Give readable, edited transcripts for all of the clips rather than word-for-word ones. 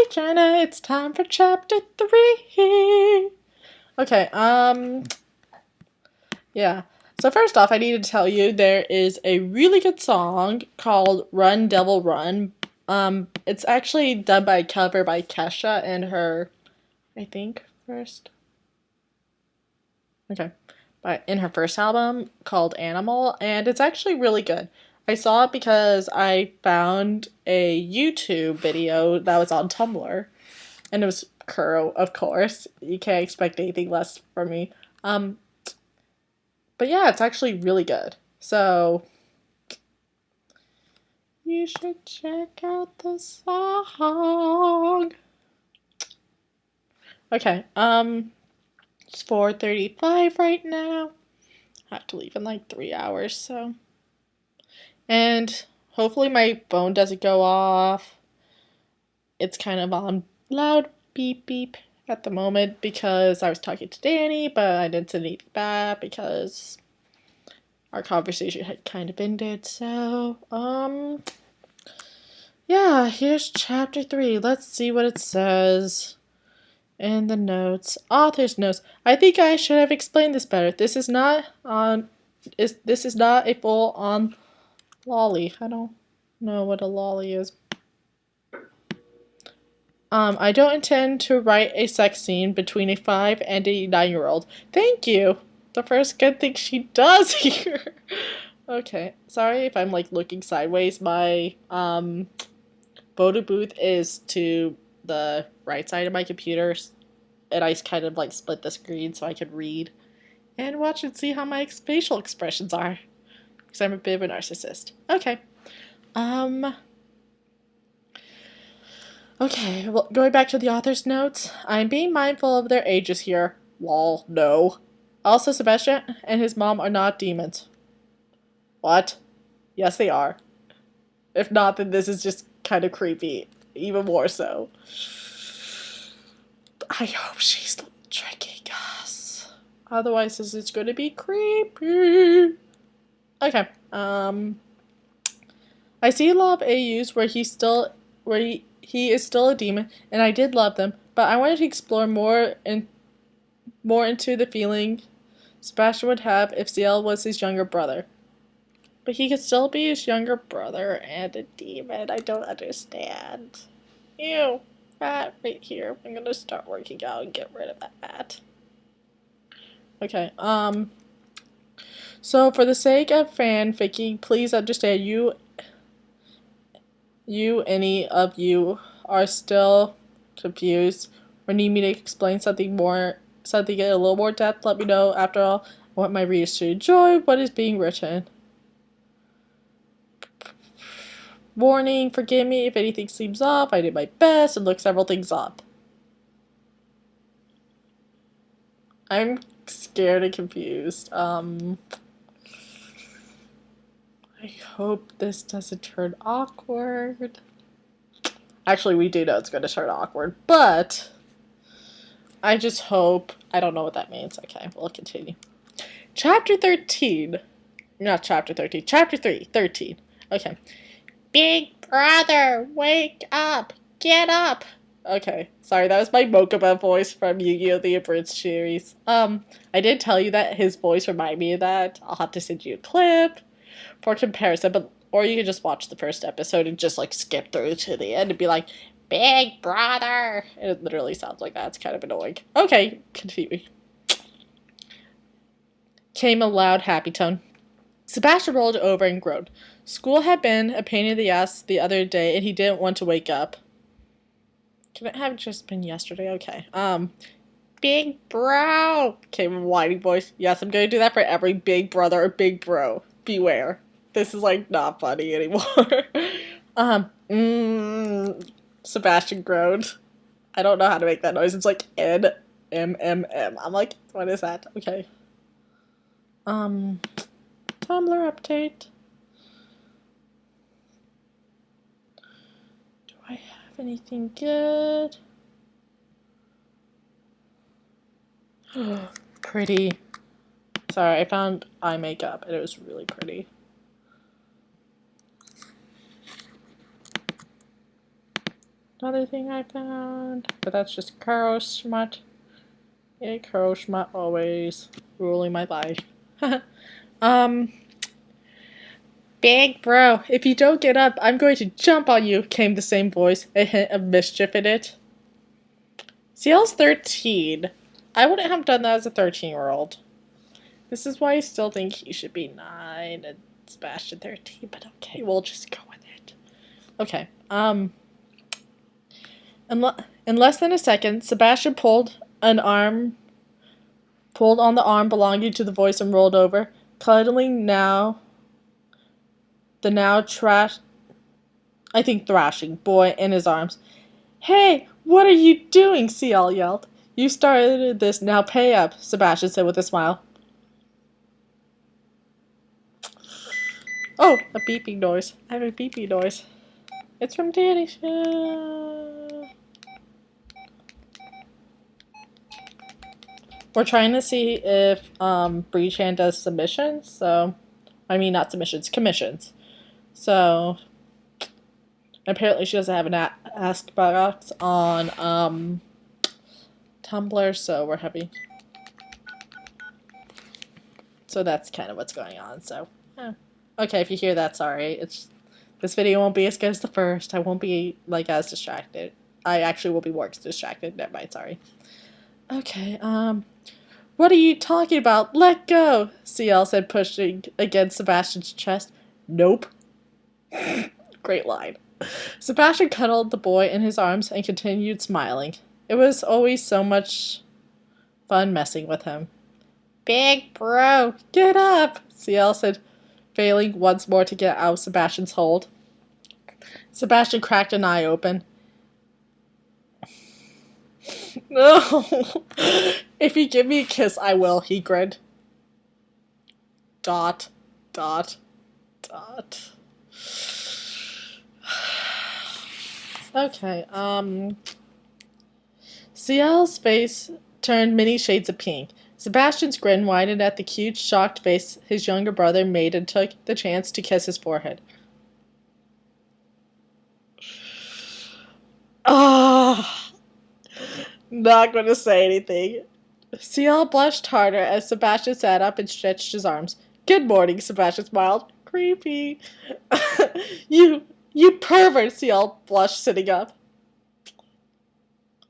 Jenna, it's time for chapter 3. Okay, yeah. So first off, I need to tell you there is a really good song called Run Devil Run. It's actually done by a cover by Kesha and her, I think, first. Okay. But in her first album called Animal, and it's actually really good. I saw it because I found a YouTube video that was on Tumblr, and it was Kuro, of course. You can't expect anything less from me. But yeah, it's actually really good. So you should check out the song. Okay, it's 4:35 right now. I have to leave in like 3 hours, so. And hopefully my phone doesn't go off. It's kind of on loud beep beep at the moment because I was talking to Danny, but I didn't send anything back because our conversation had kind of ended. So, yeah, here's chapter 3. Let's see what it says in the notes. Author's notes. I think I should have explained this better. This is not a full on lolly. I don't know what a lolly is. I don't intend to write a sex scene between a 5 and a 9-year-old. Thank you. The first good thing she does here. Okay, sorry if I'm like looking sideways. My photo booth is to the right side of my computer, and I kind of like split the screen so I could read and watch and see how my facial expressions are. Because I'm a bit of a narcissist. Okay. Okay, well, going back to the author's notes, I'm being mindful of their ages here. Lol, no. Also, Sebastian and his mom are not demons. What? Yes, they are. If not, then this is just kind of creepy. Even more so. I hope she's tricking us. Otherwise, this is going to be creepy. Okay, I see a lot of AUs where he is still a demon, and I did love them, but I wanted to explore more into the feeling Sebastian would have if Ciel was his younger brother. But he could still be his younger brother and a demon. I don't understand. Ew. Rat right here. I'm gonna start working out and get rid of that rat. Okay, so for the sake of fanficking, please understand any of you are still confused or need me to explain something in a little more depth, let me know. After all, I want my readers to enjoy what is being written. Warning, forgive me if anything seems off. I did my best and looked several things up. I'm scared and confused. I hope this doesn't turn awkward. Actually, we do know it's going to turn awkward, but I just hope. I don't know what that means. Okay, we'll continue. Chapter 13. Not chapter 13. Chapter 3. 13. Okay. Big brother, wake up! Get up! Okay, sorry, that was my Mokuba voice from Yu-Gi-Oh! The Abridged series. I did tell you that his voice reminded me of that. I'll have to send you a clip for comparison, or you can just watch the first episode and just like skip through to the end and be like, Big brother! It literally sounds like that. It's kind of annoying. Okay, continue. Came a loud, happy tone. Sebastian rolled over and groaned. School had been a pain in the ass the other day, and he didn't want to wake up. Can it have just been yesterday? Okay. Big bro! Came a whining voice. Yes, I'm going to do that for every big brother or big bro. Beware. This is, like, not funny anymore. Sebastian groaned. I don't know how to make that noise. It's like N-M-M-M. I'm like, what is that? Okay. Tumblr update. Do I have anything good? Pretty. Sorry, I found eye makeup and it was really pretty. Another thing I found. But that's just Kuro Schmutt. Yeah, Kuro Schmutt always ruling my life. um, Big bro, if you don't get up, I'm going to jump on you, came the same voice, a hint of mischief in it. CL's 13. I wouldn't have done that as a 13-year-old. This is why I still think he should be 9 and Sebastian 13, but okay, we'll just go with it. Okay, in less than a second, Sebastian pulled on the arm belonging to the voice and rolled over, cuddling the now thrashing boy in his arms. Hey, what are you doing? CL yelled. You started this, now pay up, Sebastian said with a smile. Oh, a beeping noise. I have a beeping noise. It's from Danny. We're trying to see if Breechan does submissions, so I mean not submissions, commissions. So apparently she doesn't have an ask box on Tumblr, so we're having. So that's kind of what's going on. So okay, if you hear that, sorry. This video won't be as good as the first. I won't be like as distracted. I actually will be more distracted. Never mind, sorry. Okay, what are you talking about? Let go, CL said, pushing against Sebastian's chest. Nope. Great line. Sebastian cuddled the boy in his arms and continued smiling. It was always so much fun messing with him. Big bro, get up, CL said, failing once more to get out of Sebastian's hold. Sebastian cracked an eye open. No. If you give me a kiss, I will, he grinned. Dot. Okay, CL's face turned many shades of pink. Sebastian's grin widened at the cute, shocked face his younger brother made and took the chance to kiss his forehead. Ah, not going to say anything. CL blushed harder as Sebastian sat up and stretched his arms. Good morning, Sebastian smiled. Creepy. You pervert, CL blushed sitting up.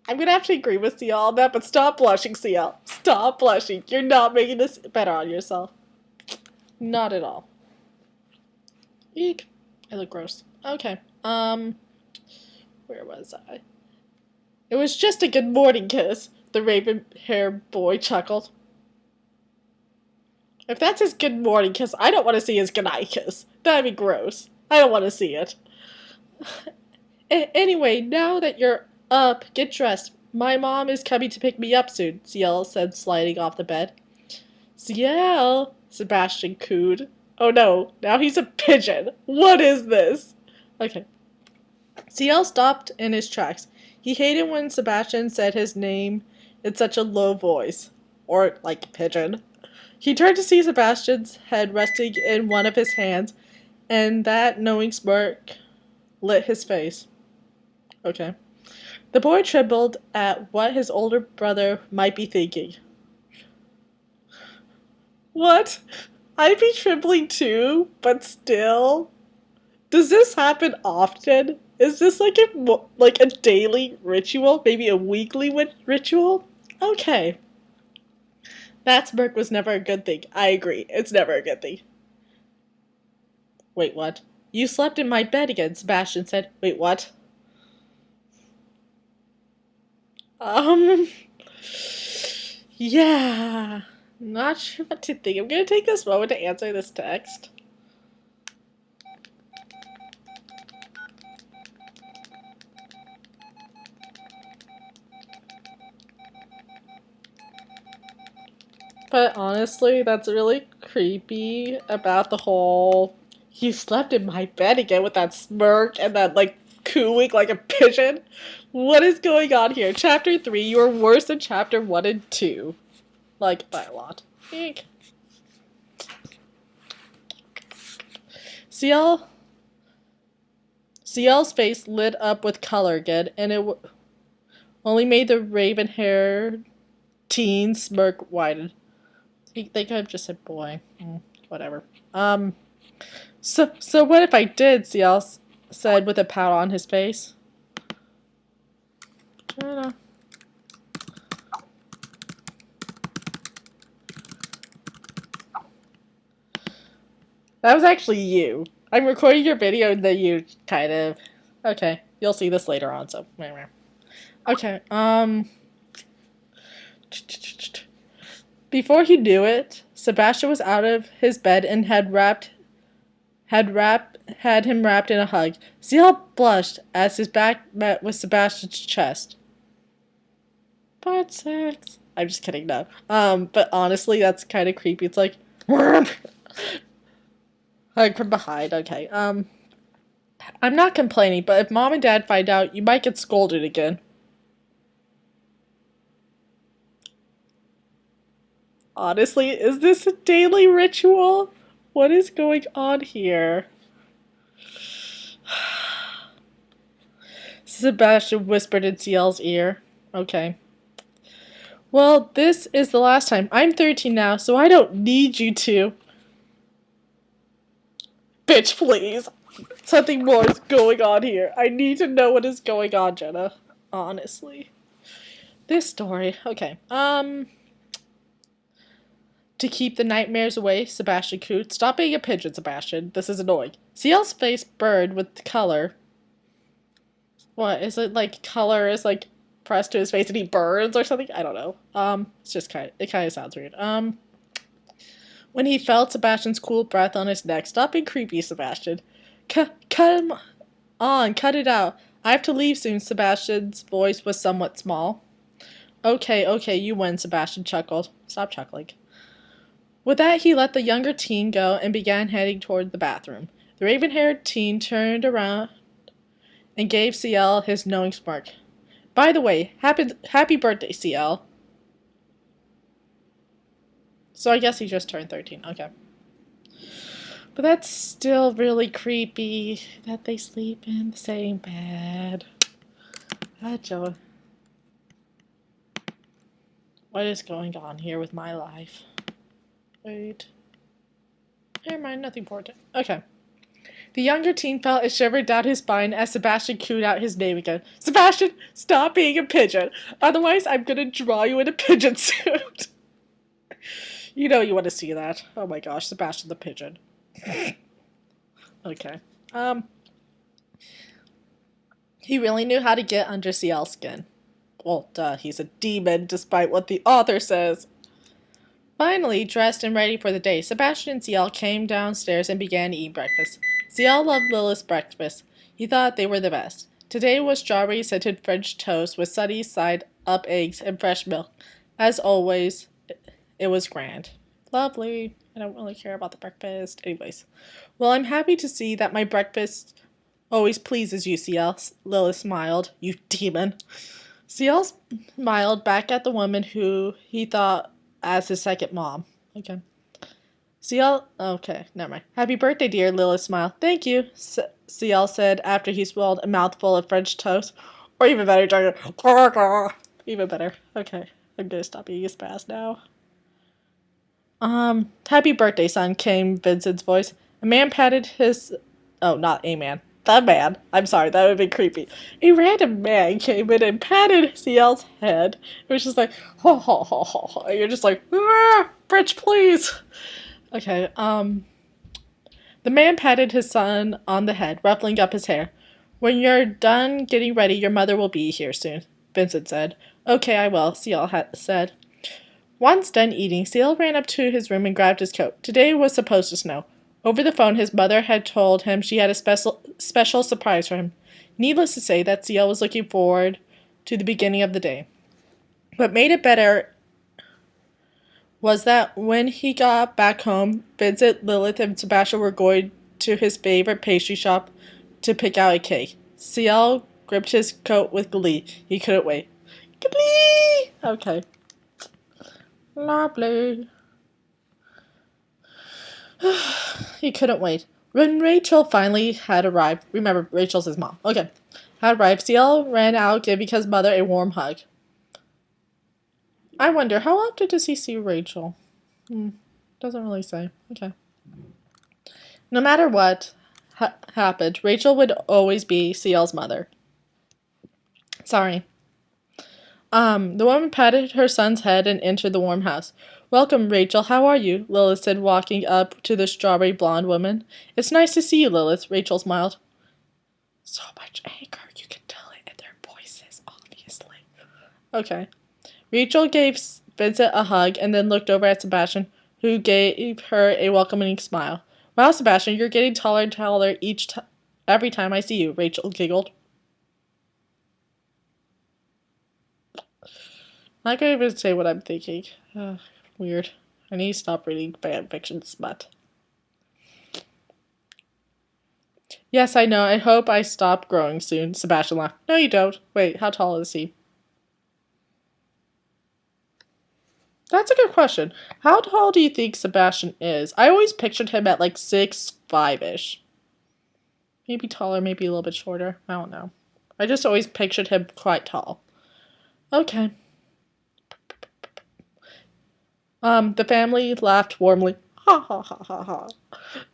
I'm gonna have to agree with CL on that, but stop blushing, CL. Stop blushing. You're not making this better on yourself. Not at all. Eek. I look gross. Okay. Where was I? It was just a good morning kiss, the raven-haired boy chuckled. If that's his good morning kiss, I don't want to see his goodnight kiss. That'd be gross. I don't want to see it. Anyway, now that you're up, get dressed. My mom is coming to pick me up soon, CL said, sliding off the bed. CL, Sebastian cooed. Oh no, now he's a pigeon. What is this? Okay. CL stopped in his tracks. He hated when Sebastian said his name in such a low voice. Or like pigeon. He turned to see Sebastian's head resting in one of his hands, and that knowing smirk lit his face. Okay. The boy trembled at what his older brother might be thinking. What? I'd be trembling too, but still? Does this happen often? Is this like a daily ritual? Maybe a weekly ritual? Okay. That smirk was never a good thing. I agree. It's never a good thing. Wait, what? You slept in my bed again, Sebastian said. Wait, what? Yeah. Not sure what to think. I'm gonna take this moment to answer this text. But honestly, that's really creepy about the whole you slept in my bed again with that smirk and that like cooing like a pigeon. What is going on here? Chapter 3, you're worse than chapter 1 and 2. Like, by a lot. Eek. CL's face lit up with color again, and it only made the raven-haired teen smirk widen. They could have just said boy. Whatever. So what if I did? CL said with a pout on his face. I don't know. That was actually you. I'm recording your video and then you kind of... Okay, you'll see this later on, so... Okay, Before he knew it, Sebastian was out of his bed and had him wrapped in a hug. CL blushed as his back met with Sebastian's chest. Butt sex. I'm just kidding, no. But honestly, that's kind of creepy. It's like... Hug from behind, okay. I'm not complaining, but if Mom and Dad find out, you might get scolded again. Honestly, is this a daily ritual? What is going on here? Sebastian whispered in CL's ear. Okay. Well, this is the last time. I'm 13 now, so I don't need you to. Bitch, please. Something more is going on here. I need to know what is going on, Jenna. Honestly. This story. Okay. To keep the nightmares away, Sebastian cooed. Stop being a pigeon, Sebastian. This is annoying. CL's face burned with color. What? Is it like color is like pressed to his face and he burns or something? I don't know. It's just kind of sounds weird. When he felt Sebastian's cool breath on his neck. Stop being creepy, Sebastian. Cut him on. Cut it out. I have to leave soon. Sebastian's voice was somewhat small. Okay, you win, Sebastian chuckled. Stop chuckling. With that, he let the younger teen go and began heading toward the bathroom. The raven-haired teen turned around and gave CL his knowing smirk. By the way, happy birthday, CL. So I guess he just turned 13. Okay. But that's still really creepy that they sleep in the same bed. Joe. What is going on here with my life? Wait. Never mind, nothing important. Okay. The younger teen felt a shiver down his spine as Sebastian cooed out his name again. Sebastian, stop being a pigeon. Otherwise, I'm gonna draw you in a pigeon suit. You know you want to see that. Oh my gosh, Sebastian the pigeon. Okay. He really knew how to get under CL's skin. Well, duh, he's a demon, despite what the author says. Finally, dressed and ready for the day, Sebastian and CL came downstairs and began eating breakfast. CL loved Lilith's breakfast. He thought they were the best. Today was strawberry-scented French toast with sunny side-up eggs and fresh milk. As always, it was grand. Lovely. I don't really care about the breakfast. Anyways. Well, I'm happy to see that my breakfast always pleases you, CL. Lilith smiled. You demon. CL smiled back at the woman who he thought as his second mom. Okay. CL... Okay, never mind. Happy birthday, dear. Lilith smiled. Thank you, CL said after he swallowed a mouthful of French toast. Or even better, even better. Okay. I'm gonna stop being a spaz now. Happy birthday, son, came Vincent's voice. A man patted his... Oh, not a man. The man. I'm sorry, that would have been creepy. A random man came in and patted CL's head. It was just like, ho, ho, ho, ho, ho. And you're just like, bitch, please. Okay, the man patted his son on the head, ruffling up his hair. When you're done getting ready, your mother will be here soon, Vincent said. Okay, I will, CL said. Once done eating, CL ran up to his room and grabbed his coat. Today was supposed to snow. Over the phone, his mother had told him she had a special surprise for him. Needless to say that CL was looking forward to the beginning of the day. What made it better was that when he got back home, Vincent, Lilith, and Sebastian were going to his favorite pastry shop to pick out a cake. CL gripped his coat with glee. He couldn't wait. Glee! Okay. Lovely. He couldn't wait. When Rachel finally had arrived, remember, Rachel's his mom. Okay. Had arrived, CL ran out, giving his mother a warm hug. I wonder, how often does he see Rachel? Doesn't really say. Okay. No matter what happened, Rachel would always be CL's mother. Sorry. The woman patted her son's head and entered the warm house. Welcome, Rachel. How are you? Lilith said, walking up to the strawberry blonde woman. It's nice to see you, Lilith. Rachel smiled. So much anger. You can tell it in their voices, obviously. Okay. Rachel gave Vincent a hug and then looked over at Sebastian, who gave her a welcoming smile. Wow, Sebastian, you're getting taller and taller every time I see you, Rachel giggled. I'm not going to even say what I'm thinking. Weird. I need to stop reading fanfiction smut. Yes, I know. I hope I stop growing soon, Sebastian laughed. No, you don't. Wait, how tall is he? That's a good question. How tall do you think Sebastian is? I always pictured him at like 6'5"-ish. Maybe taller, maybe a little bit shorter. I don't know. I just always pictured him quite tall. Okay. The family laughed warmly. Ha ha ha ha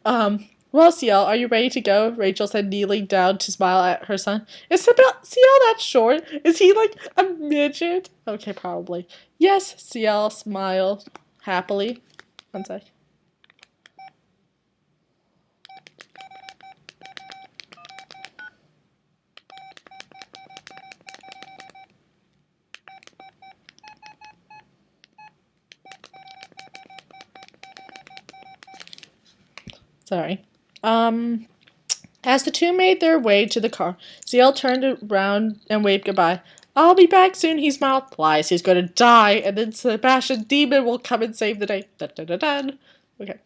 ha. Well, CL, are you ready to go? Rachel said, kneeling down to smile at her son. Is CL that short? Is he like a midget? Okay, probably. Yes, CL smiled happily. One sec. Sorry. As the two made their way to the car, CL turned around and waved goodbye. I'll be back soon, he smiled. Lies, he's going to die, and then Sebastian Demon will come and save the day. Dun, dun, dun, dun. Okay.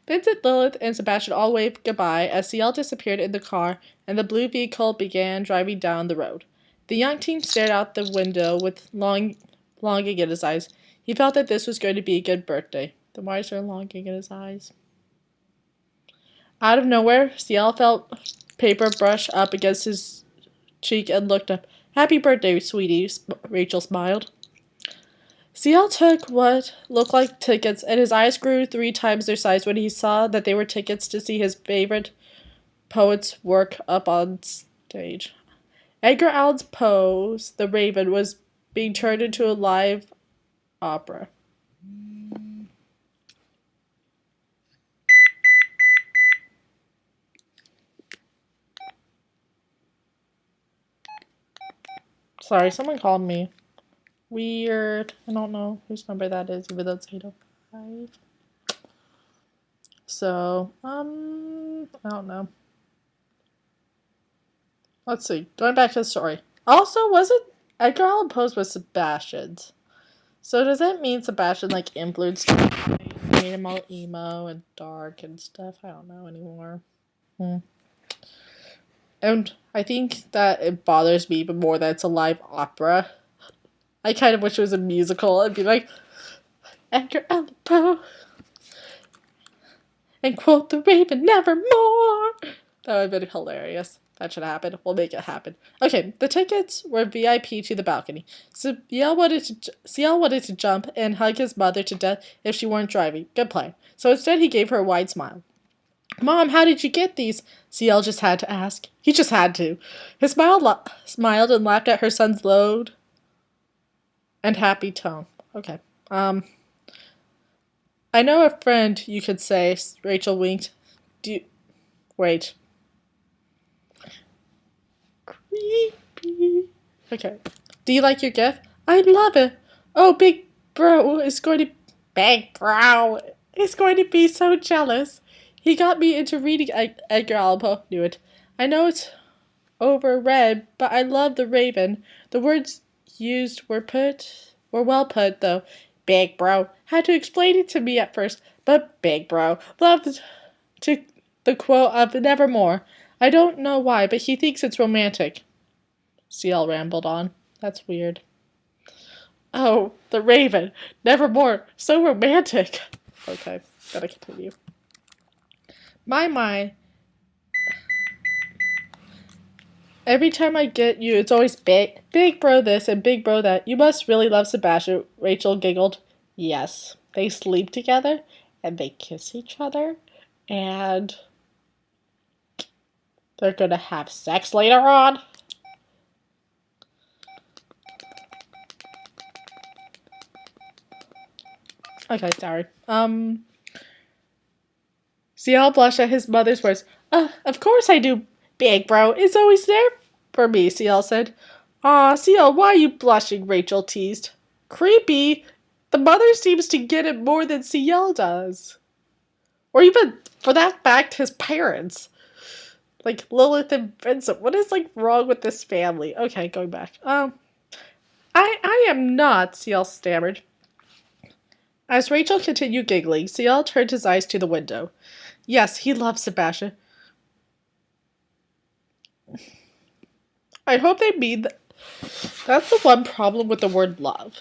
Vincent, Lilith, and Sebastian all waved goodbye as CL disappeared in the car, and the blue vehicle began driving down the road. The young teen stared out the window with longing in his eyes. He felt that this was going to be a good birthday. Then why is there longing in his eyes? Out of nowhere, CL felt paper brush up against his cheek and looked up. Happy birthday, sweetie, Rachel smiled. CL took what looked like tickets, and his eyes grew 3 times their size when he saw that they were tickets to see his favorite poet's work up on stage. Edgar Allan Poe's The Raven was being turned into a live opera. Sorry, someone called me. Weird. I don't know whose number that is, even though it's 805. So, I don't know. Let's see. Going back to the story. Also, wasn't Edgar Allan Poe's was Sebastian's? So does that mean Sebastian, like, influenced him? Made him all emo and dark and stuff? I don't know anymore. And I think that it bothers me even more that it's a live opera. I kind of wish it was a musical. It'd be like, Edgar Allan Poe. And quote the Raven nevermore. That would have been hilarious. That should happen. We'll make it happen. Okay, the tickets were VIP to the balcony. So CL wanted to jump and hug his mother to death if she weren't driving. Good plan. So instead he gave her a wide smile. Mom, how did you get these? CL just had to ask. He just had to. He smiled and laughed at her son's loud and happy tone. Okay. I know a friend, you could say. Rachel winked. Wait. Creepy. Okay. Do you like your gift? I love it. Oh, Big Bro is going to be so jealous. He got me into reading Edgar Allan Poe. Knew it. I know it's overread, but I love The Raven. The words used were well put, though. Big Bro had to explain it to me at first, but Big Bro loved the quote of Nevermore. I don't know why, but he thinks it's romantic. CL rambled on. That's weird. Oh, The Raven. Nevermore. So romantic. Okay, gotta continue. My, Every time I get you, it's always big bro this and big bro that. You must really love Sebastian, Rachel giggled. Yes, they sleep together and they kiss each other and they're gonna have sex later on. Okay, sorry. CL blushed at his mother's words. Of course I do, big bro. It's always there for me, CL said. Aw, CL, why are you blushing? Rachel teased. Creepy. The mother seems to get it more than CL does. Or even, for that fact, his parents. Like Lilith and Vincent. What is like wrong with this family? Okay, going back. I am not, CL stammered. As Rachel continued giggling, CL turned his eyes to the window. Yes, he loves Sebastian. I hope they mean that. That's the one problem with the word love.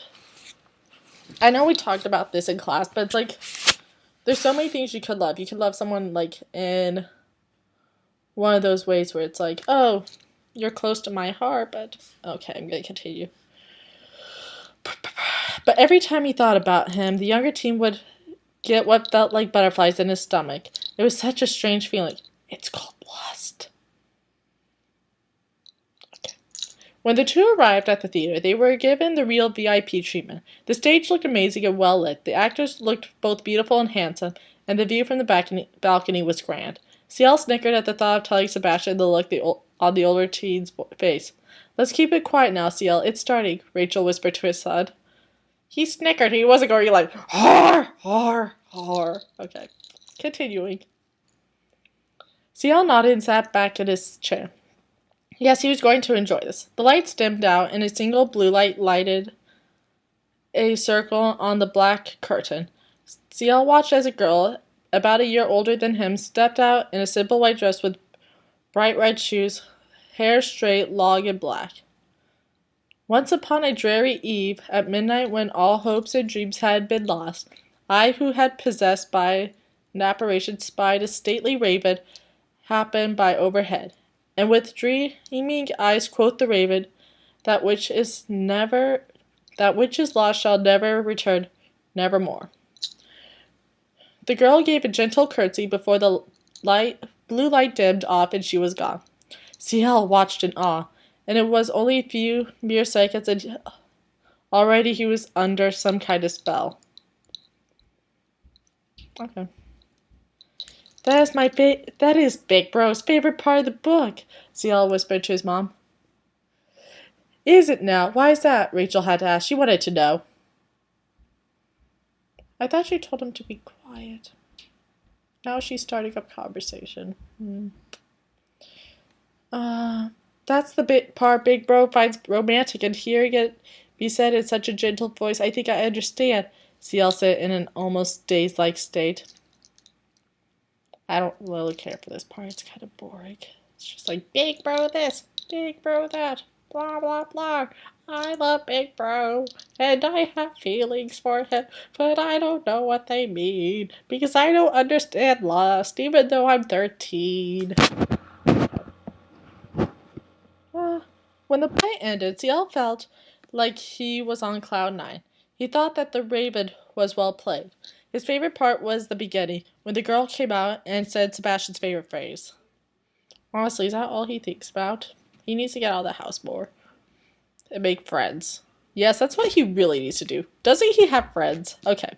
I know we talked about this in class, but it's like there's so many things you could love. You could love someone like in one of those ways where it's like, oh, you're close to my heart, but okay, I'm gonna continue. But every time he thought about him, the younger teen would get what felt like butterflies in his stomach. It was such a strange feeling. It's called lust. Okay. When the two arrived at the theater, they were given the real VIP treatment. The stage looked amazing and well lit. The actors looked both beautiful and handsome, and the view from the balcony was grand. CL snickered at the thought of telling Sebastian the look on the older teen's face. Let's keep it quiet now, CL. It's starting, Rachel whispered to his son. He snickered. He wasn't going like, har, har, har. Okay. Continuing. CL nodded and sat back in his chair. Yes, he was going to enjoy this. The lights dimmed out, and a single blue light lighted a circle on the black curtain. CL watched as a girl, about a year older than him, stepped out in a simple white dress with bright red shoes, hair straight, long, and black. Once upon a dreary eve, at midnight when all hopes and dreams had been lost, I who had possessed by an apparition spied a stately raven happen by overhead. And with dreaming eyes quoth the raven, that which is lost shall never return, nevermore. The girl gave a gentle curtsy before the blue light dimmed off and she was gone. CL watched in awe, and it was only a few mere seconds and already he was under some kind of spell. Okay. That is Big Bro's favorite part of the book, CL whispered to his mom. Is it now? Why is that? Rachel had to ask. She wanted to know. I thought she told him to be quiet. Now she's starting up conversation. That's the part Big Bro finds romantic, and hearing it be said in such a gentle voice, I think I understand, CL said in an almost dazed-like state. I don't really care for this part. It's kind of boring. It's just like, Big Bro this, Big Bro that, blah, blah, blah. I love Big Bro, and I have feelings for him, but I don't know what they mean, because I don't understand lust, even though I'm 13. When the play ended, CL felt like he was on cloud 9. He thought that the raven was well played. His favorite part was the beginning, when the girl came out and said Sebastian's favorite phrase. Honestly, is that all he thinks about? He needs to get out of the house more. And make friends. Yes, that's what he really needs to do. Doesn't he have friends? Okay.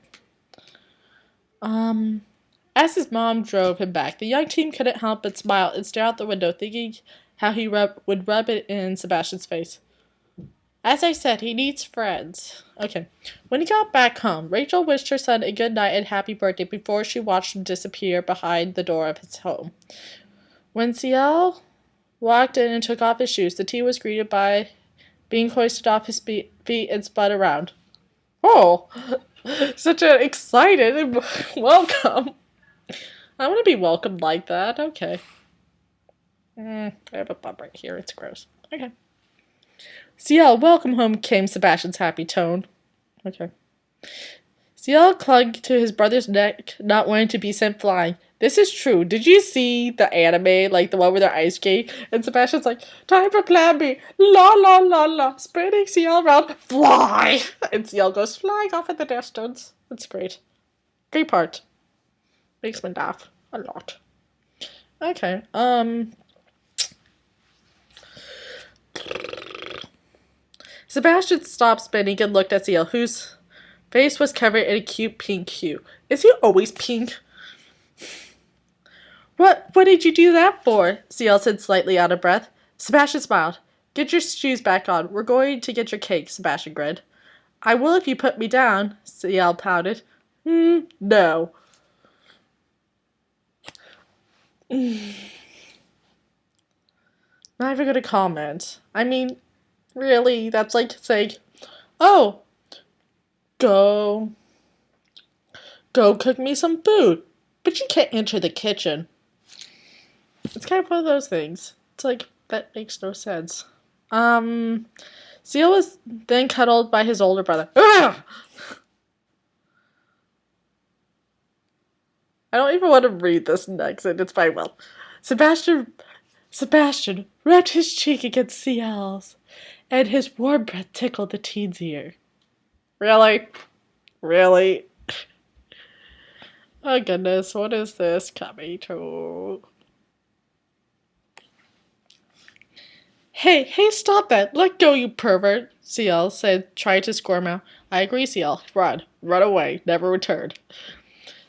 As his mom drove him back, the young teen couldn't help but smile and stare out the window, thinking how he would rub it in Sebastian's face. As I said, he needs friends. Okay. When he got back home, Rachel wished her son a good night and happy birthday before she watched him disappear behind the door of his home. When CL walked in and took off his shoes, the teen was greeted by being hoisted off his feet and spun around. Oh, such an excited welcome. I want to be welcomed like that. Okay. I have a bump right here. It's gross. Okay. CL, welcome home, came Sebastian's happy tone. Okay. CL clung to his brother's neck, not wanting to be sent flying. This is true. Did you see the anime, like the one with their ice skate? And Sebastian's like, time for plan B. La la la la. Spinning Ciel around. Fly! And Ciel goes flying off in the distance. That's great. Great part. Makes me laugh a lot. Okay. Sebastian stopped spinning and looked at Ciel, whose face was covered in a cute pink hue. Is he always pink? What did you do that for? Ciel said, slightly out of breath. Sebastian smiled. Get your shoes back on. We're going to get your cake, Sebastian grinned. I will if you put me down, Ciel pouted. No. Not even gonna comment. I mean, really, that's like saying, oh, go cook me some food. But you can't enter the kitchen. It's kind of one of those things. It's like, that makes no sense. Ciel was then cuddled by his older brother. Ugh! I don't even want to read this next, and it's fine. Well, Sebastian rubbed his cheek against Ciel's, and his warm breath tickled the teen's ear. Really? Really? Oh goodness, what is this coming to? Hey, stop that! Let go, you pervert! Ciel said, trying to squirm out. I agree, Ciel. Run away, never return.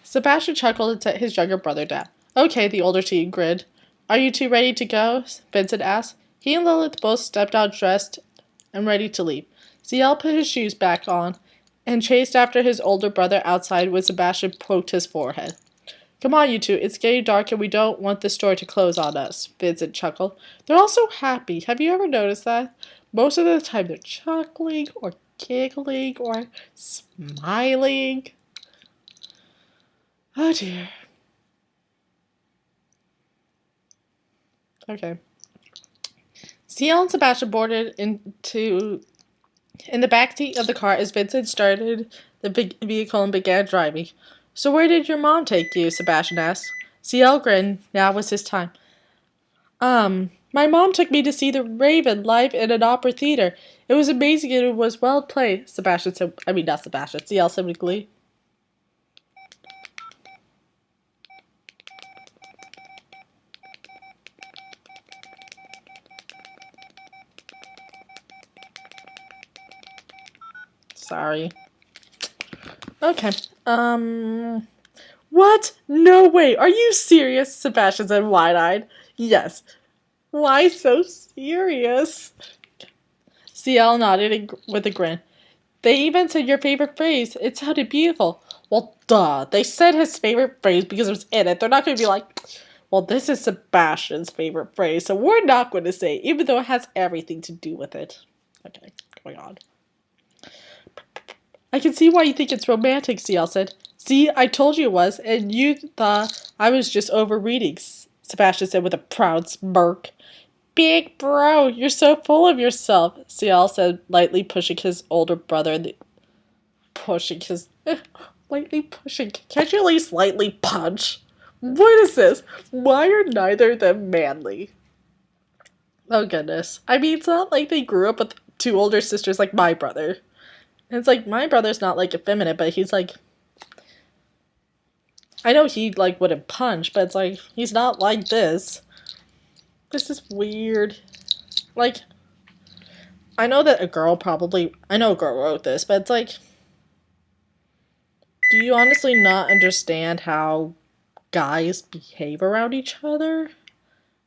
Sebastian chuckled and set his younger brother down. Okay, the older teen grinned. Are you two ready to go? Vincent asked. He and Lilith both stepped out dressed and ready to leave. Ciel put his shoes back on and chased after his older brother outside when Sebastian poked his forehead. Come on, you two. It's getting dark and we don't want the store to close on us, Vincent chuckled. They're all so happy. Have you ever noticed that? Most of the time they're chuckling or giggling or smiling. Oh dear. Okay. Ciel and Sebastian boarded in the backseat of the car as Vincent started the vehicle and began driving. So where did your mom take you? Sebastian asked. Ciel grinned. Now was his time. My mom took me to see The Raven live in an opera theater. It was amazing and it was well played, Sebastian said. I mean, not Sebastian. Ciel said with glee. Sorry. Okay. What? No way. Are you serious? Sebastian said wide-eyed. Yes. Why so serious? Ciel nodded with a grin. They even said your favorite phrase. It sounded beautiful. Well, duh. They said his favorite phrase because it was in it. They're not going to be like, well, this is Sebastian's favorite phrase, so we're not going to say it, even though it has everything to do with it. Okay, going on. I can see why you think it's romantic, Ciel said. See, I told you it was, and you thought I was just overreading, Sebastian said with a proud smirk. Big bro, you're so full of yourself, Ciel said, lightly pushing his older brother. Lightly pushing. Can't you at least lightly punch? What is this? Why are neither of them manly? Oh goodness. I mean, it's not like they grew up with two older sisters like my brother. And it's like, my brother's not like effeminate, but he's like, I know he like wouldn't punch, but it's like, he's not like this. This is weird. Like, I know a girl wrote this, but it's like, do you honestly not understand how guys behave around each other?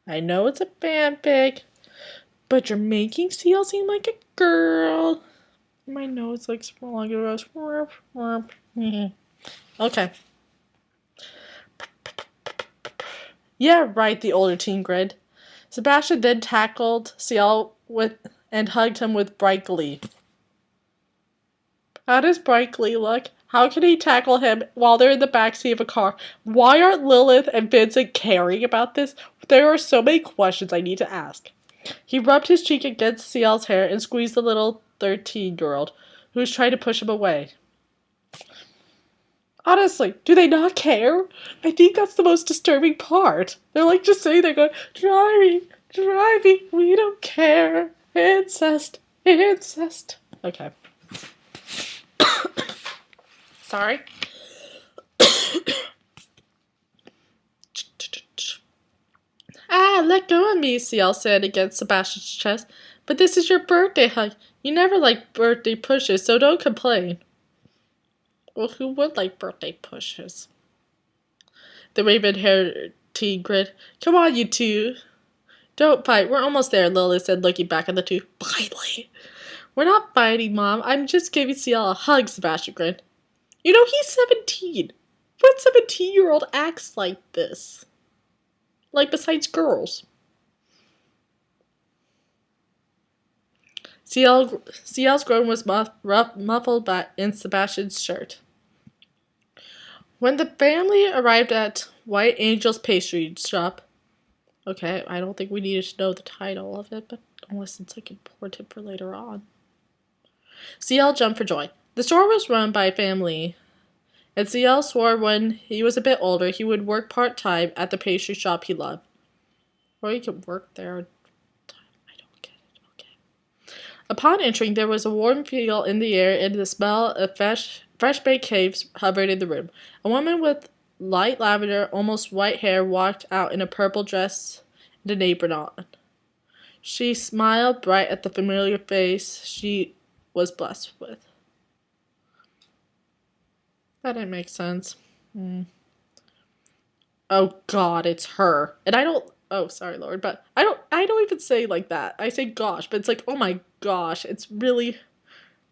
I know it's a fanfic, but you're making Ciel seem like a girl. My nose like small. Okay. Yeah, right, the older teen grinned. Sebastian then tackled Ciel and hugged him with bright glee. How does bright glee look? How can he tackle him while they're in the backseat of a car? Why aren't Lilith and Vincent caring about this? There are so many questions I need to ask. He rubbed his cheek against Ciel's hair and squeezed the little 13-year-old, who was trying to push him away. Honestly, do they not care? I think that's the most disturbing part. They're like just sitting there going, driving, we don't care. Incest, incest. Okay. Sorry. Ah, let go of me, CL said against Sebastian's chest. But this is your birthday hug. You never like birthday pushes, so don't complain. Well, who would like birthday pushes? The raven-haired teen grinned. Come on, you two. Don't fight. We're almost there, Lily said, looking back at the two. Finally. We're not fighting, Mom. I'm just giving CL a hug, Sebastian grinned. You know, he's 17. What 17-year-old acts like this? Like, besides girls. CL's groan was muffled in Sebastian's shirt. When the family arrived at White Angel's pastry shop, okay, I don't think we needed to know the title of it, but unless it's like important for later on. CL jumped for joy. The store was run by a family, and CL swore when he was a bit older he would work part-time at the pastry shop he loved. Or he could work there. I don't get it. Okay. Upon entering, there was a warm feel in the air and the smell of fresh-baked cakes hovered in the room. A woman with light lavender, almost white hair walked out in a purple dress and an apron on. She smiled bright at the familiar face she was blessed with. That didn't make sense. Oh God, it's her. And I don't. Oh, sorry, Lord, but I don't even say like that. I say gosh, but it's like, oh my gosh, it's really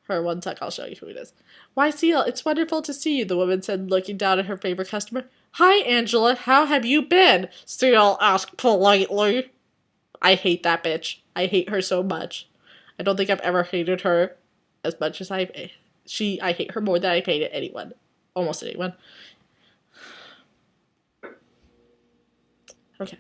her. One sec, I'll show you who it is. Why, CL, it's wonderful to see you, the woman said, looking down at her favorite customer. Hi, Angela, how have you been? CL asked politely. I hate that bitch. I hate her so much. I don't think I've ever hated her as much as I hate her more than I've hated anyone. Almost anyone. Okay.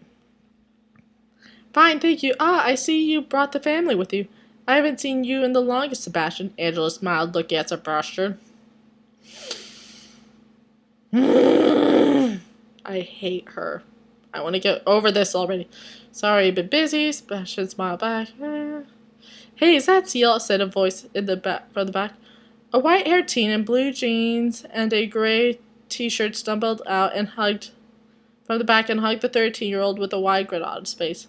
Fine, thank you. Ah, I see you brought the family with you. I haven't seen you in the longest, Sebastian. Angela smiled, looking at Sebastian. I hate her. I want to get over this already. Sorry, I've been busy. Sebastian smiled back. Hey, is that CL? Said a voice in the back from the back. A white-haired teen in blue jeans and a gray t-shirt stumbled out and hugged from the back and hugged the 13-year-old with a wide grin on his face.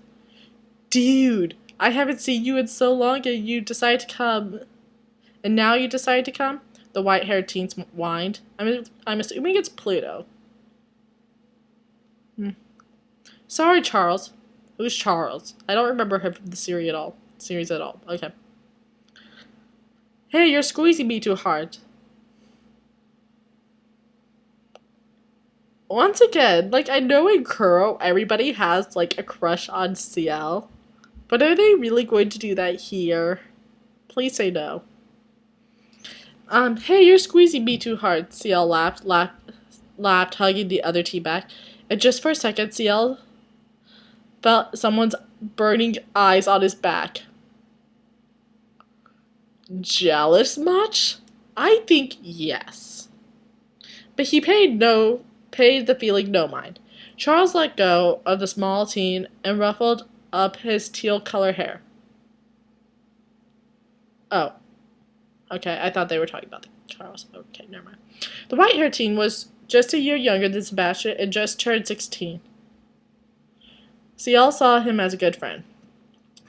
Dude, I haven't seen you in so long and you decided to come. And now you decided to come? The white-haired teen whined. I'm assuming it's Pluto. Sorry, Charles. Who's Charles? I don't remember him from the series at all. Okay. Hey, you're squeezing me too hard. Once again, like, I know in Kuro, everybody has, like, a crush on CL. But are they really going to do that here? Please say no. Hey, you're squeezing me too hard, CL laughed, hugging the other teen back. And just for a second, CL felt someone's burning eyes on his back. Jealous much? I think yes. But he paid the feeling no mind. Charles let go of the small teen and ruffled up his teal color hair. Oh. Okay, I thought they were talking about Charles. Okay, never mind. The white-haired teen was just a year younger than Sebastian and just turned 16. CL saw him as a good friend.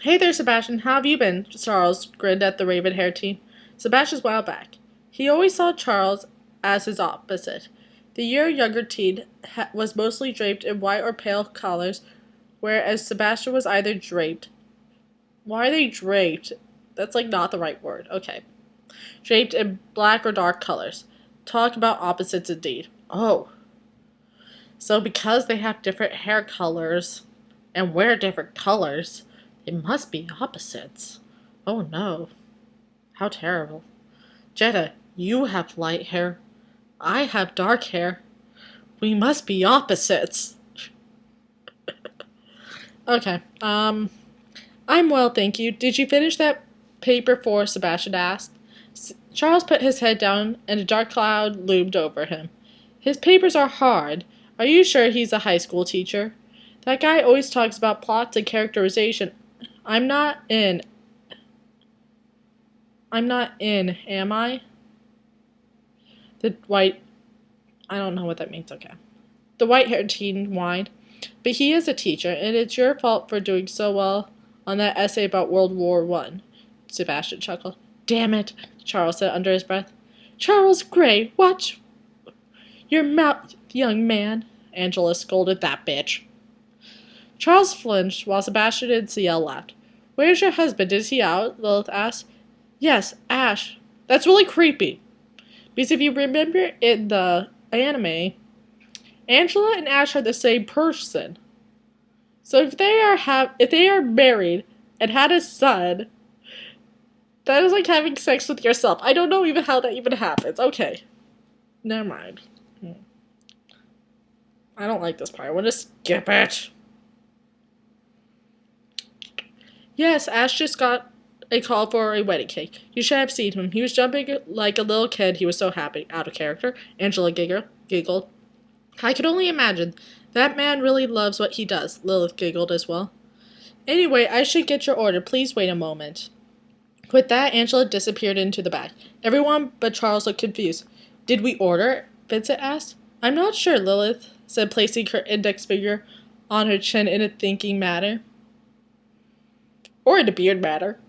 Hey there, Sebastian. How have you been? Charles grinned at the raven-haired teen. Sebastian smiled back. He always saw Charles as his opposite. The year younger teen was mostly draped in white or pale colors, whereas Sebastian was either draped. Why are they draped? That's like not the right word. Okay. Draped in black or dark colors. Talk about opposites indeed. Oh. So because they have different hair colors and wear different colors, it must be opposites. Oh no. How terrible. Jetta, you have light hair. I have dark hair. We must be opposites. Okay. I'm well, thank you. Did you finish that paper for? Sebastian asked. Charles put his head down and a dark cloud loomed over him. His papers are hard. Are you sure he's a high school teacher? That guy always talks about plots and characterization. I'm not in, am I? I don't know what that means, okay. The white-haired teen whined. But he is a teacher, and it's your fault for doing so well on that essay about World War I. Sebastian chuckled. Damn it, Charles said under his breath. Charles Gray, watch your mouth, young man, Angela scolded that bitch. Charles flinched while Sebastian and CL laughed. Where's your husband? Is he out? Lilith asked. Yes, Ash. That's really creepy. Because if you remember in the anime, Angela and Ash are the same person. So if they are married and had a son, that is like having sex with yourself. I don't know even how that even happens. Okay. Never mind. I don't like this part. I want to skip it. Yes, Ash just got a call for a wedding cake. You should have seen him. He was jumping like a little kid. He was so happy. Out of character. Angela giggled. I could only imagine. That man really loves what he does. Lilith giggled as well. Anyway, I should get your order. Please wait a moment. With that, Angela disappeared into the back. Everyone but Charles looked confused. Did we order? Vincent asked. I'm not sure, Lilith said, placing her index finger on her chin in a thinking manner. Or in a beard manner.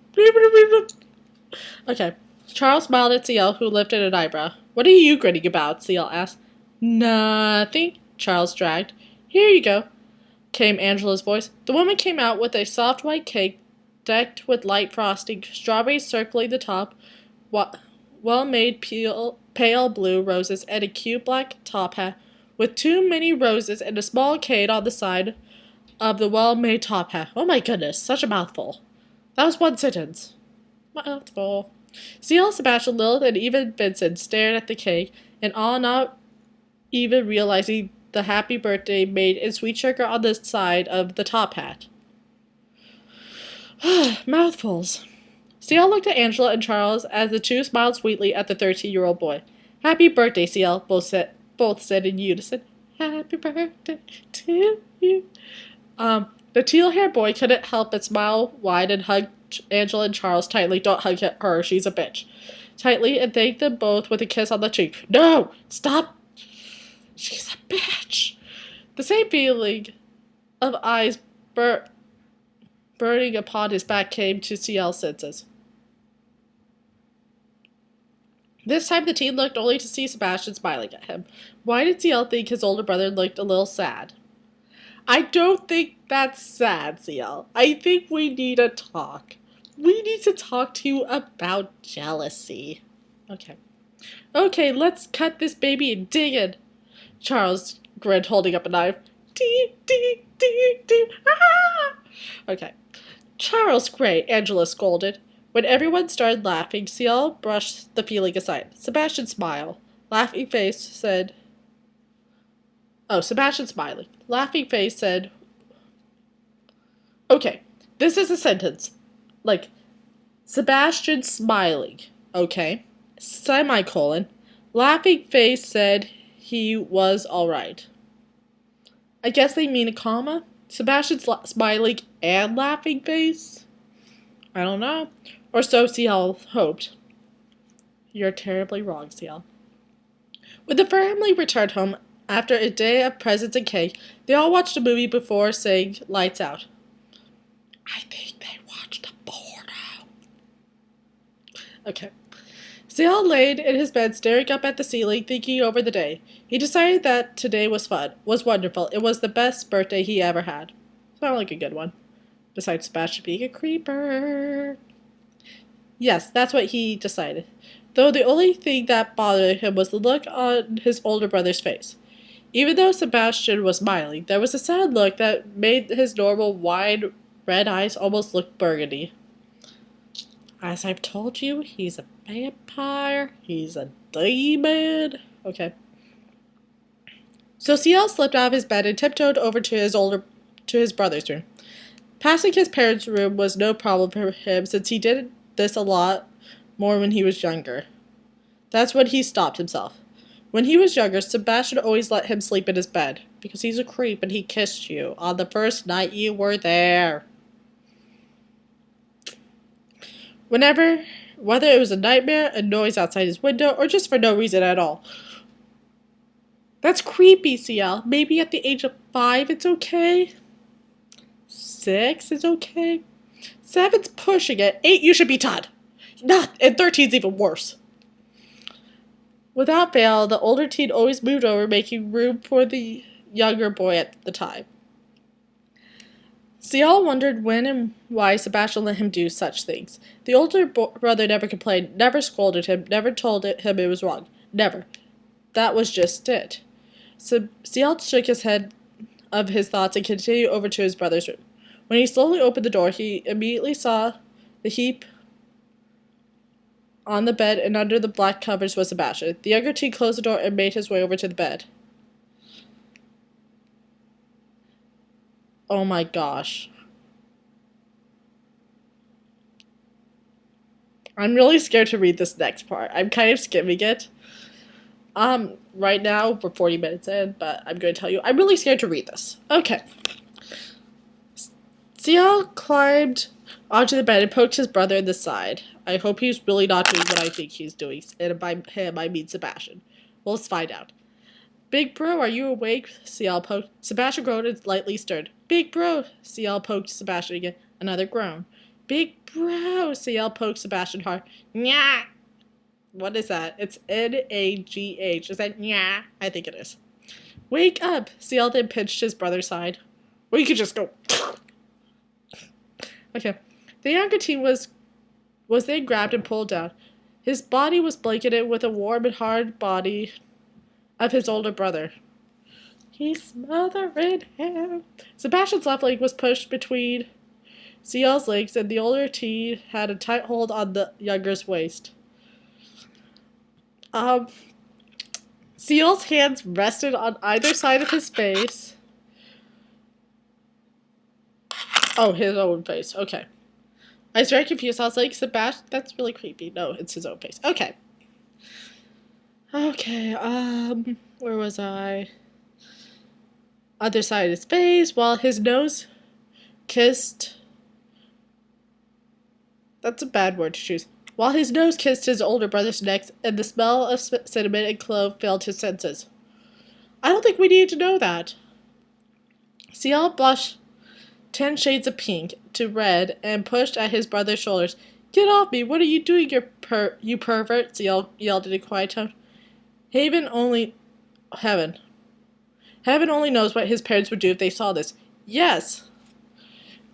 Okay. Charles smiled at CL, who lifted an eyebrow. What are you grinning about? CL asked. Nothing, Charles dragged. Here you go, came Angela's voice. The woman came out with a soft white cake decked with light frosting, strawberries circling the top, well-made pale blue roses, and a cute black top hat with two mini roses and a small cane on the side of the well-made top hat. Oh my goodness, such a mouthful. That was one sentence. Mouthful. CL, Sebastian, Lilith, and even Vincent stared at the cake, and all not even realizing the happy birthday made in sweet sugar on the side of the top hat. Mouthfuls. CL looked at Angela and Charles as the two smiled sweetly at the 13-year-old boy. Happy birthday, CL, both said in unison. Happy birthday to you. The teal-haired boy couldn't help but smile wide and hug Angela and Charles tightly. Don't hug her, she's a bitch. Tightly, and thanked them both with a kiss on the cheek. No! Stop! She's a bitch. The same feeling of eyes burning upon his back came to CL's senses. This time the teen looked only to see Sebastian smiling at him. Why did CL think his older brother looked a little sad? I don't think that's sad, CL. I think we need a talk. We need to talk to you about jealousy. Okay, let's cut this baby and dig in. Charles grinned, holding up a knife. Dee. Ah! Okay. Charles Gray, Angela scolded. When everyone started laughing, CL brushed the feeling aside. Sebastian smiled. Sebastian smiling. Laughing face said, okay, this is a sentence. Like, Sebastian smiling, okay? Semicolon. Laughing face said he was alright. I guess they mean a comma? Sebastian's smiling and laughing face? I don't know. Or so CL hoped. You're terribly wrong, CL. When the family returned home after a day of presents and cake, they all watched a movie before saying lights out. I think they watched a porno. Okay. CL laid in his bed staring up at the ceiling, thinking over the day. He decided that today was wonderful. It was the best birthday he ever had. Sounded like a good one. Besides Sebastian being a creeper. Yes, that's what he decided. Though the only thing that bothered him was the look on his older brother's face. Even though Sebastian was smiling, there was a sad look that made his normal wide red eyes almost look burgundy. As I've told you, he's a vampire. He's a demon. Okay. So CL slipped out of his bed and tiptoed over to his brother's room. Passing his parents' room was no problem for him since he did this a lot more when he was younger. That's when he stopped himself. When he was younger, Sebastian always let him sleep in his bed, because he's a creep and he kissed you on the first night you were there. Whether it was a nightmare, a noise outside his window, or just for no reason at all. That's creepy, CL. Maybe at the age of 5 it's okay? 6 is okay? 7's pushing it. 8 you should be taught. Not, and 13's even worse. Without fail, the older teen always moved over, making room for the younger boy at the time. CL wondered when and why Sebastian let him do such things. The older brother never complained, never scolded him, never told him it was wrong. Never. That was just it. So CL shook his head of his thoughts and continued over to his brother's room. When he slowly opened the door, he immediately saw the heap on the bed, and under the black covers was Sebastian. The younger teen closed the door and made his way over to the bed. Oh my gosh. I'm really scared to read this next part. I'm kind of skimming it. Right now, we're 40 minutes in, but I'm going to tell you, I'm really scared to read this. Okay. CL climbed onto the bed and poked his brother in the side. I hope he's really not doing what I think he's doing. And by him, I mean Sebastian. Well, let's find out. Big bro, are you awake? CL poked. Sebastian groaned and lightly stirred. Big bro, CL poked Sebastian again. Another groan. Big bro, CL poked Sebastian hard. Nyah. What is that? It's N-A-G-H. Is that nyah? I think it is. Wake up, CL then pinched his brother's side. Or you could just go. Okay. The younger teen was then grabbed and pulled down. His body was blanketed with a warm and hard body of his older brother. He's smothering him. Sebastian's left leg was pushed between CL's legs, and the older teen had a tight hold on the younger's waist. CL's hands rested on either side of his face. Oh, his own face. Okay. I was very confused. I was like, Sebastian, that's really creepy. No, it's his own face. Okay. Okay, where was I? Other side of his face, while his nose kissed... That's a bad word to choose. While his nose kissed his older brother's neck, and the smell of cinnamon and clove filled his senses. I don't think we needed to know that. CL blushed 10 shades of pink to red and pushed at his brother's shoulders. Get off me! What are you doing, you pervert? CL yelled in a quiet tone. Heaven only knows what his parents would do if they saw this. Yes.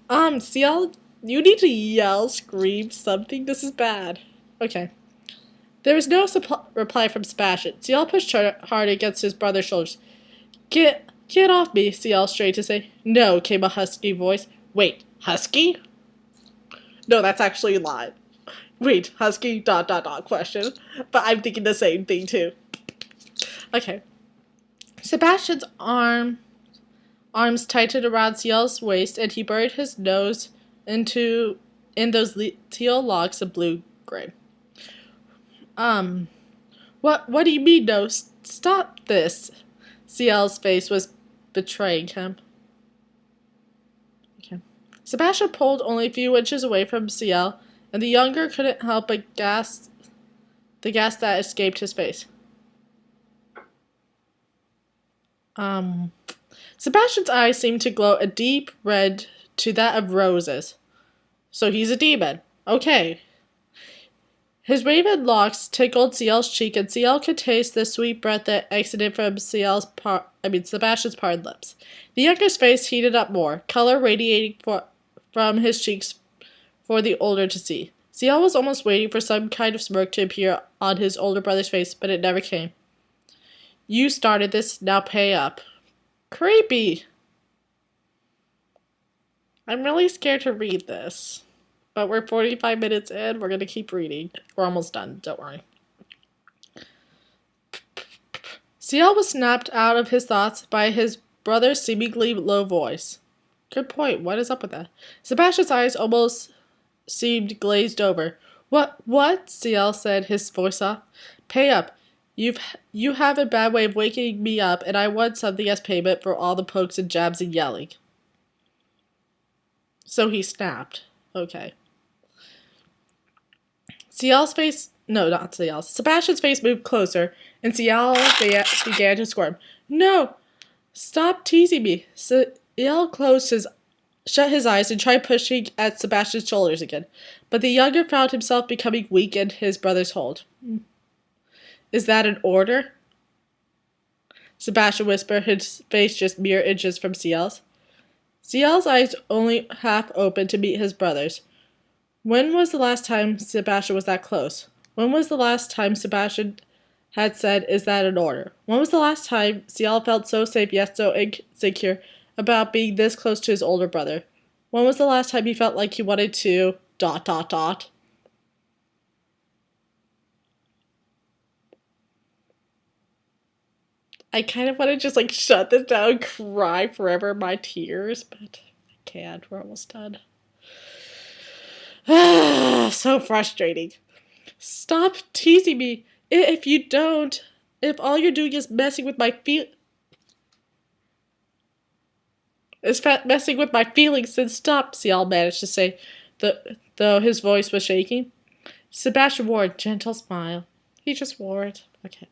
CL, you need to yell, scream, something. This is bad. Okay. There was no reply from Sebastian. CL pushed hard against his brother's shoulders. Get off me, CL straight to say. No, came a husky voice. Wait, husky? No, that's actually a lie. Wait, husky, ... question. But I'm thinking the same thing, too. Okay. Sebastian's arms tightened around CL's waist, and he buried his nose in those teal locks of blue-gray. What do you mean, no? Stop this. CL's face was betraying him. Okay. Sebastian pulled only a few inches away from CL, and the younger couldn't help but gasp the gas that escaped his face. Sebastian's eyes seemed to glow a deep red to that of roses. So he's a demon. Okay. His raven locks tickled CL's cheek, and CL could taste the sweet breath that exited from Sebastian's parted lips. The younger's face heated up more, color radiating from his cheeks for the older to see. CL was almost waiting for some kind of smirk to appear on his older brother's face, but it never came. You started this, now pay up. Creepy! I'm really scared to read this. But we're 45 minutes in, we're gonna keep reading. We're almost done, don't worry. CL was snapped out of his thoughts by his brother's seemingly low voice. Good point, what is up with that? Sebastian's eyes almost seemed glazed over. What? CL said, his voice off. Pay up. You have a bad way of waking me up, and I want something as payment for all the pokes and jabs and yelling. So he snapped. Okay. Ciel's face... No, not Ciel's. Sebastian's face moved closer, and Ciel began to squirm. No! Stop teasing me. Ciel shut his eyes and tried pushing at Sebastian's shoulders again. But the younger found himself becoming weak in his brother's hold. Is that an order? Sebastian whispered, his face just mere inches from Ciel's. Ciel's eyes only half opened to meet his brother's. When was the last time Sebastian was that close? When was the last time Sebastian had said, is that an order? When was the last time Ciel felt so safe yet so insecure about being this close to his older brother? When was the last time he felt like he wanted to... ... I kind of want to just, shut this down and cry forever in my tears, but I can't. We're almost done. So frustrating. Stop teasing me. If you don't, if all you're doing is messing with my feelings, then stop, Ciel managed to say, though his voice was shaking. Sebastian wore a gentle smile. He just wore it. Okay.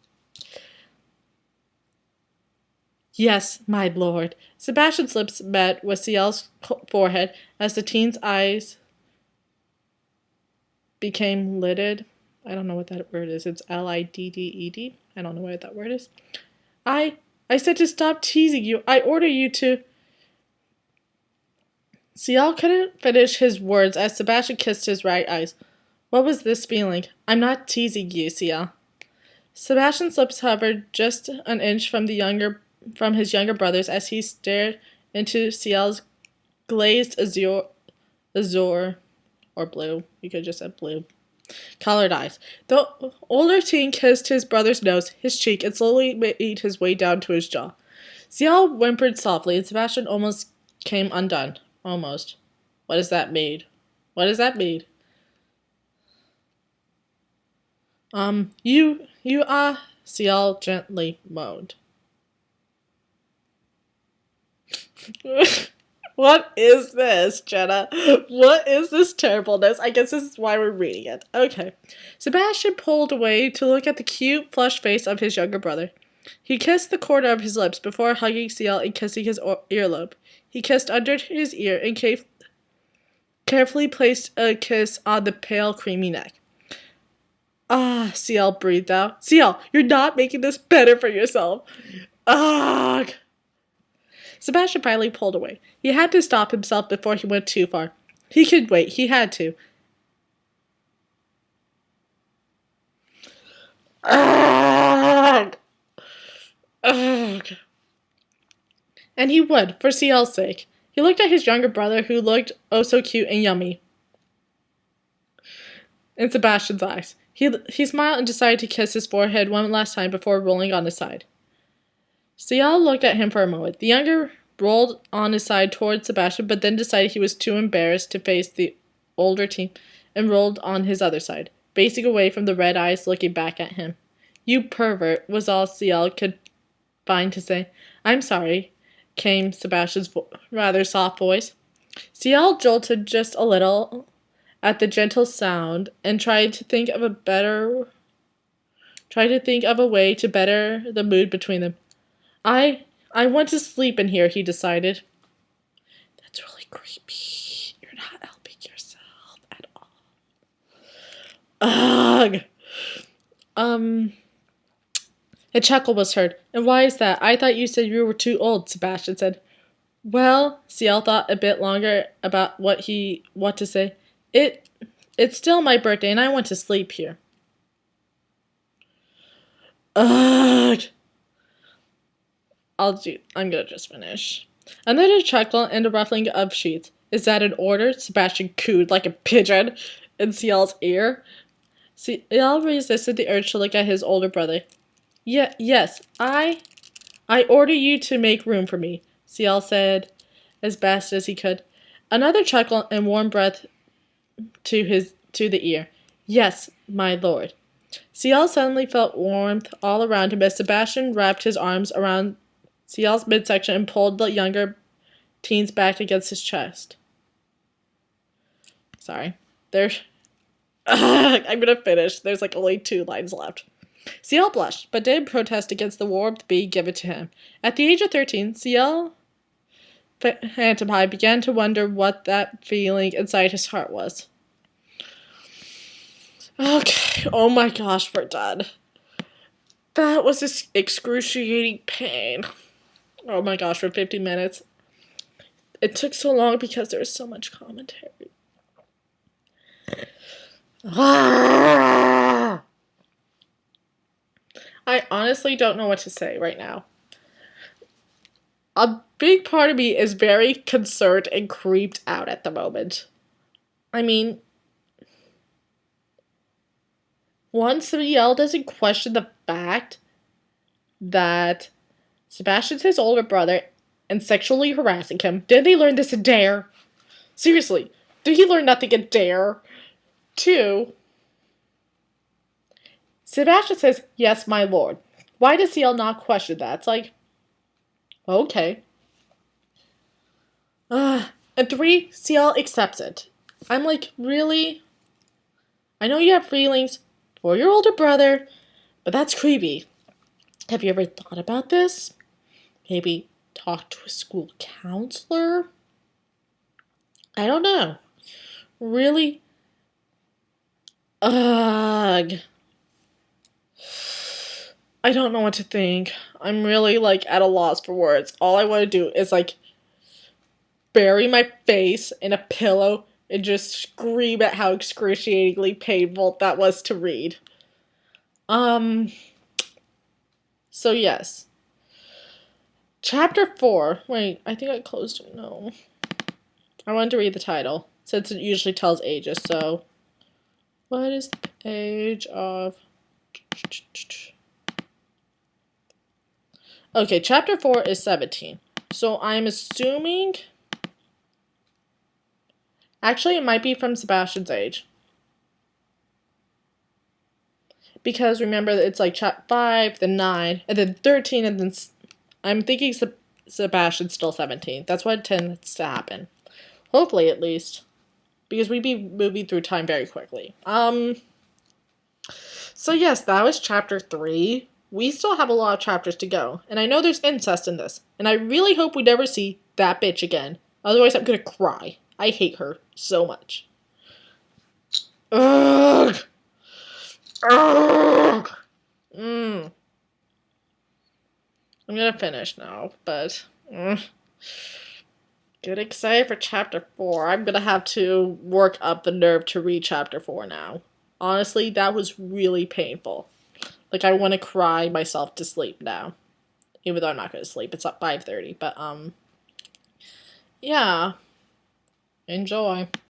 Yes, my lord. Sebastian's lips met with Ciel's forehead as the teen's eyes became lidded. I don't know what that word is. It's Lidded. I don't know what that word is. I said to stop teasing you. I order you to... Ciel couldn't finish his words as Sebastian kissed his right eyes. What was this feeling? I'm not teasing you, Ciel. Sebastian's lips hovered just an inch from his younger brothers as he stared into Ciel's glazed azure or blue. You could just said blue. Colored eyes. The older teen kissed his brother's nose, his cheek, and slowly made his way down to his jaw. Ciel whimpered softly, and Sebastian almost came undone. Almost. What does that mean? What does that mean? Ciel gently moaned. What is this, Jenna? What is this terribleness? I guess this is why we're reading it. Okay. Sebastian pulled away to look at the cute, flushed face of his younger brother. He kissed the corner of his lips before hugging Ciel and kissing his earlobe. He kissed under his ear and carefully placed a kiss on the pale, creamy neck. Ah, Ciel breathed out. Ciel, you're not making this better for yourself. Ah. Sebastian finally pulled away. He had to stop himself before he went too far. He could wait. He had to. Ugh. Ugh. And he would, for Ciel's sake. He looked at his younger brother, who looked oh so cute and yummy in Sebastian's eyes. He smiled and decided to kiss his forehead one last time before rolling on his side. Ciel looked at him for a moment. The younger rolled on his side towards Sebastian, but then decided he was too embarrassed to face the older teen and rolled on his other side, facing away from the red eyes looking back at him. You pervert, was all Ciel could find to say. I'm sorry, came Sebastian's rather soft voice. Ciel jolted just a little at the gentle sound and tried to think of a way to better the mood between them. I want to sleep in here, he decided. That's really creepy. You're not helping yourself at all. Ugh. A chuckle was heard. And why is that? I thought you said you were too old, Sebastian said. Well, Ciel thought a bit longer about what to say. It's still my birthday and I want to sleep here. Ugh. I'm gonna just finish. Another chuckle and a ruffling of sheets. Is that an order? Sebastian cooed like a pigeon in Ciel's ear. Ciel resisted the urge to look at his older brother. Yes, I order you to make room for me, Ciel said as best as he could. Another chuckle and warm breath to the ear. Yes, my lord. CL suddenly felt warmth all around him as Sebastian wrapped his arms around CL's midsection and pulled the younger teen's back against his chest. Sorry. I'm gonna finish. There's like only 2 lines left. CL blushed, but didn't protest against the warmth being given to him. At the age of 13, CL Phantom High began to wonder what that feeling inside his heart was. Okay, oh my gosh, we're done. That was this excruciating pain. Oh my gosh, for 50 minutes. It took so long because there was so much commentary. I honestly don't know what to say right now. A big part of me is very concerned and creeped out at the moment. I mean, once CL doesn't question the fact that Sebastian's his older brother and sexually harassing him, did they learn this in Dare? Seriously, did he learn nothing in Dare? 2, Sebastian says, "Yes, my lord." Why does CL not question that? It's like, okay. And 3, CL accepts it. I'm like, really? I know you have feelings for your older brother, but that's creepy. Have you ever thought about this? Maybe talk to a school counselor? I don't know. Really? Ugh. I don't know what to think. I'm really like at a loss for words. All I want to do is like bury my face in a pillow and just scream at how excruciatingly painful that was to read. So yes. Chapter 4. Wait, I think I closed it. No. I wanted to read the title, since it usually tells ages, so... What is the age of... Okay, chapter 4 is 17. So I'm assuming... Actually, it might be from Sebastian's age. Because remember, it's like chapter 5, then 9, and then 13, and then... I'm thinking Sebastian's still 17. That's what tends to happen. Hopefully, at least. Because we'd be moving through time very quickly. So yes, that was chapter 3. We still have a lot of chapters to go. And I know there's incest in this. And I really hope we never see that bitch again. Otherwise, I'm gonna cry. I hate her so much. Ugh! Ugh! I'm gonna finish now, but... Get excited for chapter 4. I'm gonna have to work up the nerve to read chapter 4 now. Honestly, that was really painful. Like, I want to cry myself to sleep now. Even though I'm not gonna sleep. It's at 5:30, but, yeah. Enjoy.